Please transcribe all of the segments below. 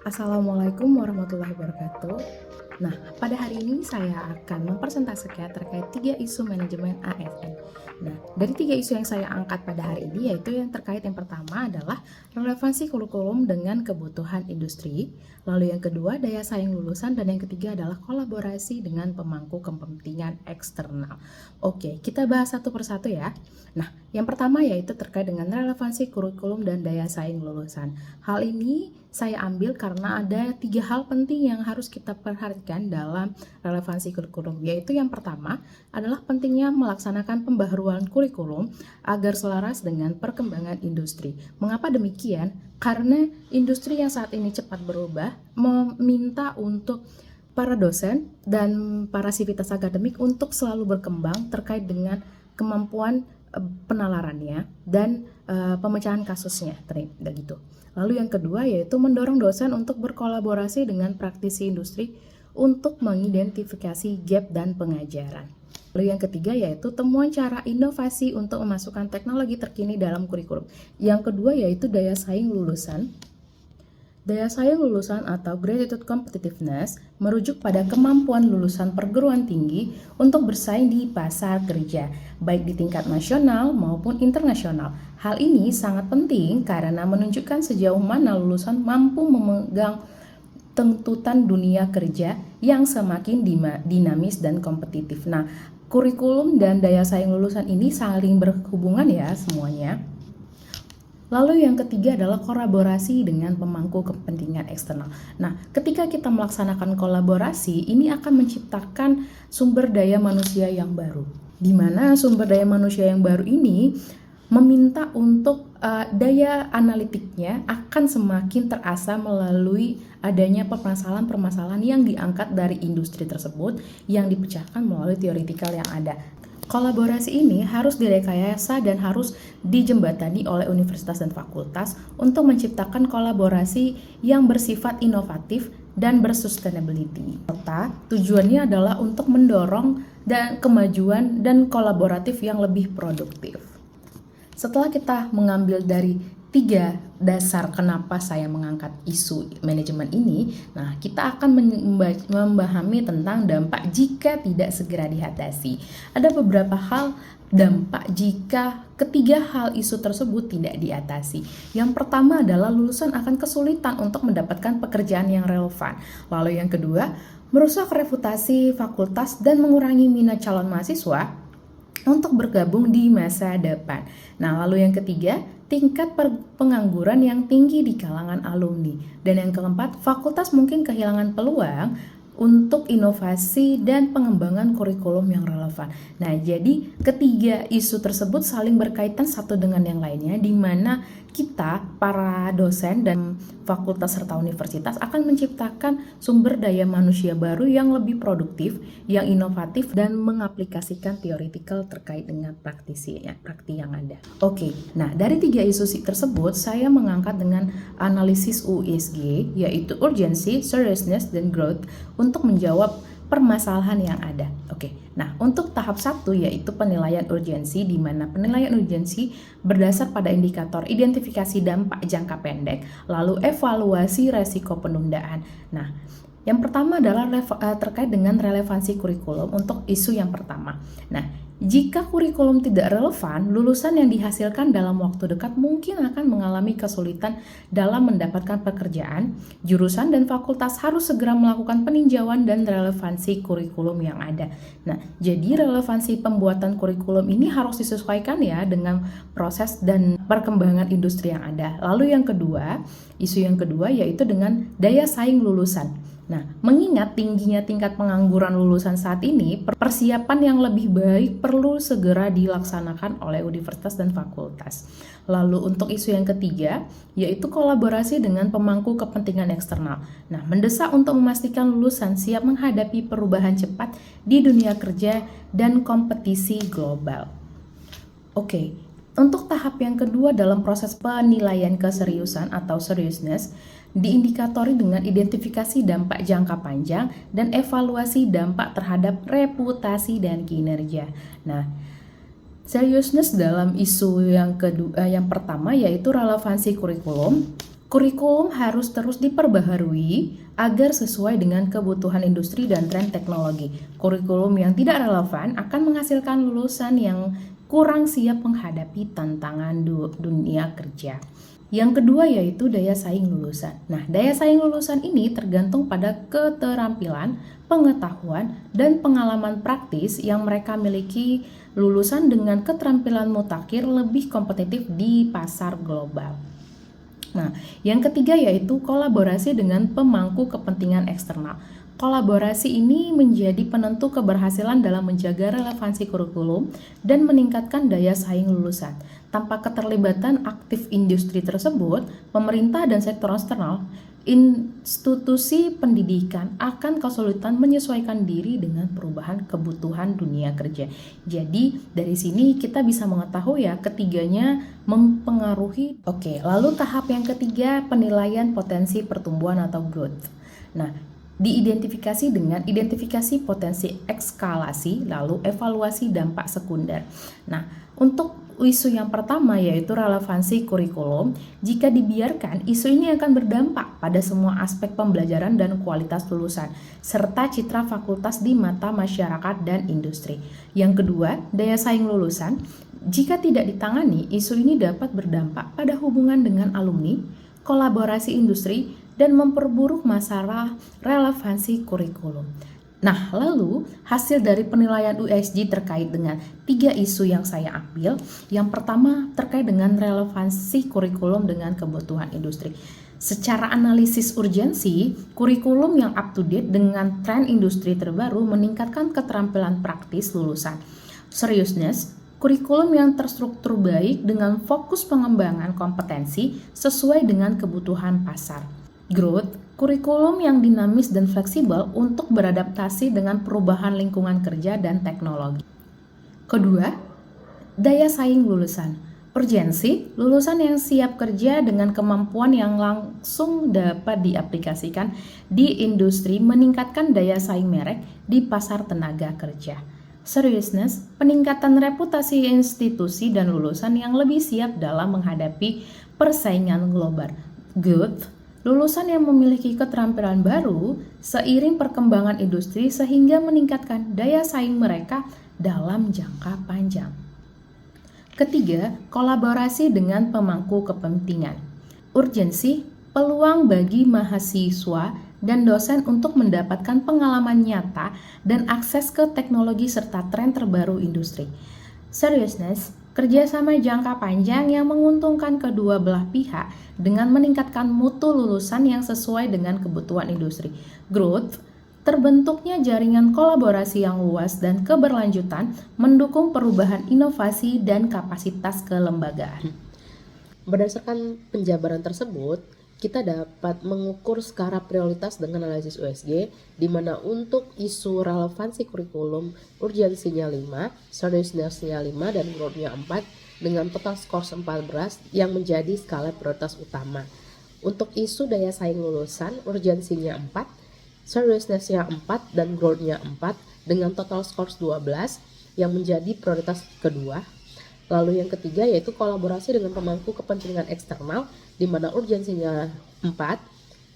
Assalamualaikum warahmatullahi wabarakatuh. Nah, pada hari ini saya akan mempresentasikan terkait 3 isu manajemen ASN. Nah, dari 3 isu yang saya angkat pada hari ini yaitu yang terkait yang pertama adalah relevansi kurikulum dengan kebutuhan industri, lalu yang kedua daya saing lulusan, dan yang ketiga adalah kolaborasi dengan pemangku kepentingan eksternal. Oke, kita bahas satu persatu ya. Nah, yang pertama yaitu terkait dengan relevansi kurikulum dan daya saing lulusan. Hal ini saya ambil karena ada 3 hal penting yang harus kita perhatikan dalam relevansi kurikulum, yaitu yang pertama adalah pentingnya melaksanakan pembaharuan kurikulum agar selaras dengan perkembangan industri. Mengapa demikian? Karena industri yang saat ini cepat berubah meminta untuk para dosen dan para sivitas akademik untuk selalu berkembang terkait dengan kemampuan penalarannya dan pemecahan kasusnya gitu. Lalu yang kedua yaitu mendorong dosen untuk berkolaborasi dengan praktisi industri untuk mengidentifikasi gap dan pengajaran. Lalu yang ketiga yaitu temuan cara inovasi untuk memasukkan teknologi terkini dalam kurikulum. Yang kedua yaitu daya saing lulusan. Daya saing lulusan atau Gratitude Competitiveness merujuk pada kemampuan lulusan perguruan tinggi untuk bersaing di pasar kerja, baik di tingkat nasional maupun internasional. Hal ini sangat penting karena menunjukkan sejauh mana lulusan mampu memegang tuntutan dunia kerja yang semakin dinamis dan kompetitif. Nah, kurikulum dan daya saing lulusan ini saling berhubungan ya semuanya. Lalu yang ketiga adalah kolaborasi dengan pemangku kepentingan eksternal. Nah, ketika kita melaksanakan kolaborasi, ini akan menciptakan sumber daya manusia yang baru. Di mana sumber daya manusia yang baru ini meminta untuk daya analitiknya akan semakin terasa melalui adanya permasalahan-permasalahan yang diangkat dari industri tersebut yang dipecahkan melalui teoritikal yang ada. Kolaborasi ini harus direkayasa dan harus dijembatani oleh universitas dan fakultas untuk menciptakan kolaborasi yang bersifat inovatif dan bersustainability. Serta tujuannya adalah untuk mendorong dan kemajuan dan kolaboratif yang lebih produktif. Setelah kita mengambil dari 3 dasar kenapa saya mengangkat isu manajemen ini, nah kita akan memahami tentang dampak jika tidak segera diatasi. Ada beberapa hal dampak jika ketiga hal isu tersebut tidak diatasi. Yang pertama adalah lulusan akan kesulitan untuk mendapatkan pekerjaan yang relevan. Lalu yang kedua, merusak reputasi fakultas dan mengurangi minat calon mahasiswa untuk bergabung di masa depan. Nah, lalu yang ketiga, tingkat pengangguran yang tinggi di kalangan alumni. Dan yang keempat, fakultas mungkin kehilangan peluang untuk inovasi dan pengembangan kurikulum yang relevan. Nah, jadi ketiga isu tersebut saling berkaitan satu dengan yang lainnya, di mana kita, para dosen dan fakultas serta universitas akan menciptakan sumber daya manusia baru yang lebih produktif, yang inovatif, dan mengaplikasikan teoritikal terkait dengan praktik yang ada. Oke, nah dari 3 isu tersebut, saya mengangkat dengan analisis USG, yaitu Urgency, Seriousness, dan Growth, untuk menjawab permasalahan yang ada. Oke, nah untuk tahap 1 yaitu penilaian urgensi, di mana penilaian urgensi berdasar pada indikator identifikasi dampak jangka pendek, lalu evaluasi resiko penundaan. Nah, yang pertama adalah terkait dengan relevansi kurikulum untuk isu yang pertama. Nah, jika kurikulum tidak relevan, lulusan yang dihasilkan dalam waktu dekat mungkin akan mengalami kesulitan dalam mendapatkan pekerjaan. Jurusan dan fakultas harus segera melakukan peninjauan dan relevansi kurikulum yang ada. Nah, jadi relevansi pembuatan kurikulum ini harus disesuaikan ya dengan proses dan perkembangan industri yang ada. Lalu yang kedua, isu yang kedua yaitu dengan daya saing lulusan. Nah, mengingat tingginya tingkat pengangguran lulusan saat ini, persiapan yang lebih baik perlu segera dilaksanakan oleh universitas dan fakultas. Lalu untuk isu yang ketiga, yaitu kolaborasi dengan pemangku kepentingan eksternal. Nah, mendesak untuk memastikan lulusan siap menghadapi perubahan cepat di dunia kerja dan kompetisi global. Oke, untuk tahap yang kedua dalam proses penilaian keseriusan atau seriousness, diindikatori dengan identifikasi dampak jangka panjang dan evaluasi dampak terhadap reputasi dan kinerja. Nah, seriousness dalam isu yang pertama yaitu relevansi kurikulum. Kurikulum harus terus diperbaharui agar sesuai dengan kebutuhan industri dan tren teknologi. Kurikulum yang tidak relevan akan menghasilkan lulusan yang kurang siap menghadapi tantangan dunia kerja. Yang kedua yaitu daya saing lulusan. Nah, daya saing lulusan ini tergantung pada keterampilan, pengetahuan, dan pengalaman praktis yang mereka miliki. Lulusan dengan keterampilan mutakhir lebih kompetitif di pasar global. Nah, yang ketiga yaitu kolaborasi dengan pemangku kepentingan eksternal. Kolaborasi ini menjadi penentu keberhasilan dalam menjaga relevansi kurikulum dan meningkatkan daya saing lulusan. Tanpa keterlibatan aktif industri tersebut, pemerintah dan sektor eksternal, institusi pendidikan akan kesulitan menyesuaikan diri dengan perubahan kebutuhan dunia kerja. Jadi dari sini kita bisa mengetahui ya ketiganya mempengaruhi. Oke, lalu tahap yang ketiga penilaian potensi pertumbuhan atau growth. Nah, diidentifikasi dengan identifikasi potensi eskalasi, lalu evaluasi dampak sekunder. Nah, untuk isu yang pertama yaitu relevansi kurikulum, jika dibiarkan, isu ini akan berdampak pada semua aspek pembelajaran dan kualitas lulusan, serta citra fakultas di mata masyarakat dan industri. Yang kedua, daya saing lulusan. Jika tidak ditangani, isu ini dapat berdampak pada hubungan dengan alumni, kolaborasi industri, dan memperburuk masalah relevansi kurikulum. Nah, lalu hasil dari penilaian USG terkait dengan 3 isu yang saya ambil. Yang pertama terkait dengan relevansi kurikulum dengan kebutuhan industri. Secara analisis urgensi, kurikulum yang up to date dengan tren industri terbaru meningkatkan keterampilan praktis lulusan. Seriousness, kurikulum yang terstruktur baik dengan fokus pengembangan kompetensi sesuai dengan kebutuhan pasar. Growth, kurikulum yang dinamis dan fleksibel untuk beradaptasi dengan perubahan lingkungan kerja dan teknologi. Kedua, daya saing lulusan. Urgensi, lulusan yang siap kerja dengan kemampuan yang langsung dapat diaplikasikan di industri meningkatkan daya saing merek di pasar tenaga kerja. Seriousness, peningkatan reputasi institusi dan lulusan yang lebih siap dalam menghadapi persaingan global. Growth, lulusan yang memiliki keterampilan baru seiring perkembangan industri sehingga meningkatkan daya saing mereka dalam jangka panjang. Ketiga, kolaborasi dengan pemangku kepentingan. Urgensi, peluang bagi mahasiswa dan dosen untuk mendapatkan pengalaman nyata dan akses ke teknologi serta tren terbaru industri. Seriousness, kerjasama jangka panjang yang menguntungkan kedua belah pihak dengan meningkatkan mutu lulusan yang sesuai dengan kebutuhan industri. Growth, terbentuknya jaringan kolaborasi yang luas dan keberlanjutan mendukung perubahan inovasi dan kapasitas kelembagaan. Berdasarkan penjabaran tersebut, kita dapat mengukur skala prioritas dengan analisis USG, di mana untuk isu relevansi kurikulum urgensinya 5, seriousness-nya 5, dan growth-nya 4 dengan total skor 14 yang menjadi skala prioritas utama. Untuk isu daya saing lulusan urgensinya 4, seriousness-nya 4, dan growth-nya 4 dengan total skor 12 yang menjadi prioritas kedua. Lalu yang ketiga yaitu kolaborasi dengan pemangku kepentingan eksternal, di mana urgensinya 4,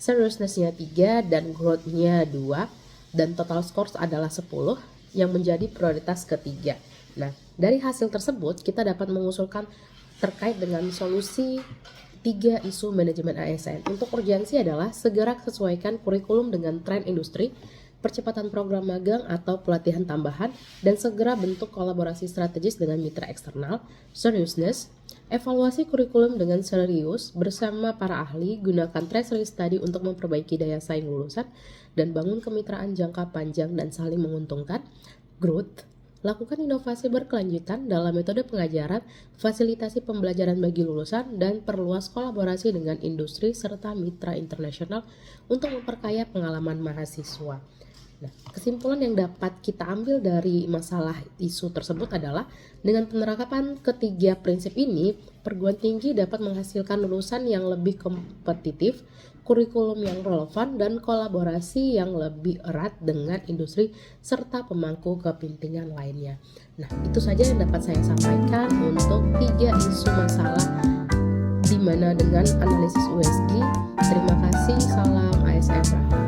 seriousness-nya 3, dan growth-nya 2, dan total scores adalah 10 yang menjadi prioritas ketiga. Nah, dari hasil tersebut kita dapat mengusulkan terkait dengan solusi 3 isu manajemen ASN. Untuk urgensi adalah segera sesuaikan kurikulum dengan tren industri, percepatan program magang atau pelatihan tambahan, dan segera bentuk kolaborasi strategis dengan mitra eksternal. Seriousness, evaluasi kurikulum dengan serius bersama para ahli, gunakan trace study untuk memperbaiki daya saing lulusan, dan bangun kemitraan jangka panjang dan saling menguntungkan. Growth, lakukan inovasi berkelanjutan dalam metode pengajaran, fasilitasi pembelajaran bagi lulusan, dan perluas kolaborasi dengan industri serta mitra internasional untuk memperkaya pengalaman mahasiswa. Nah, kesimpulan yang dapat kita ambil dari masalah isu tersebut adalah dengan penerapan ketiga prinsip ini, perguruan tinggi dapat menghasilkan lulusan yang lebih kompetitif, kurikulum yang relevan, dan kolaborasi yang lebih erat dengan industri serta pemangku kepentingan lainnya. Nah, itu saja yang dapat saya sampaikan untuk 3 isu masalah di gimana dengan analisis USG. Terima kasih, salam ASN.